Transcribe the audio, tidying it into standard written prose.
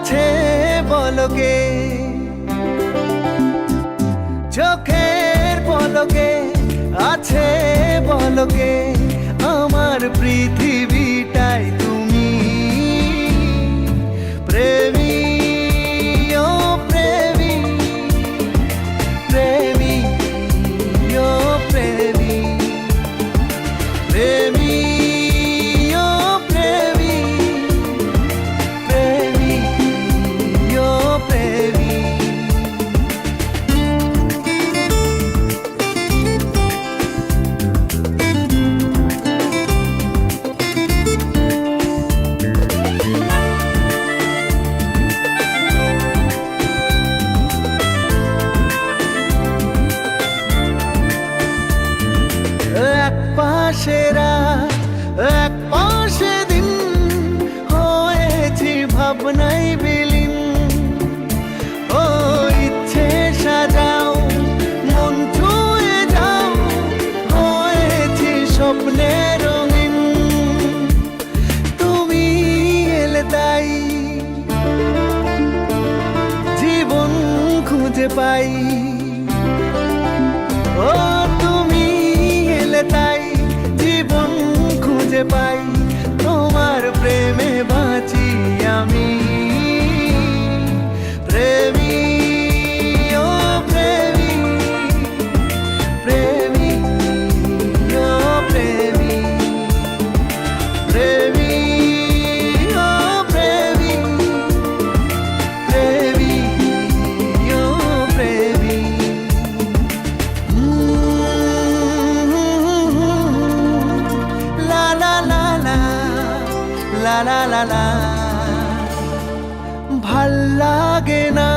আছে বলকে, চোখের পলকে আছে বলকে আমার পৃথিবীটাই তুমি। প্রেমী ও প্রেমী, প্রেমী ও প্রেমী, প্রেমী ও প্রেমী, প্রেমী ও প্রেমী। এক পাশে রাত এক পাশে দিন হয়েছি ভাবনাই বিলীন। ও ইচ্ছে সাজাও মন ছুঁয়ে যাও, হয়েছি স্বপ্নে রঙিন। তুমি এলে তাই জীবন খুঁজে পাই। ও তুমি এলে তাই জীবন খুঁজে পাই, তোমার প্রেমে বাঁচি আমি। প্রেমী ও প্রেমী, প্রেমী ও প্রেমী, প্রেমী ও প্রেমী, প্রেমী ও প্রেমী। লা লা লা লা লা লা লা লা, ভাল লাগে না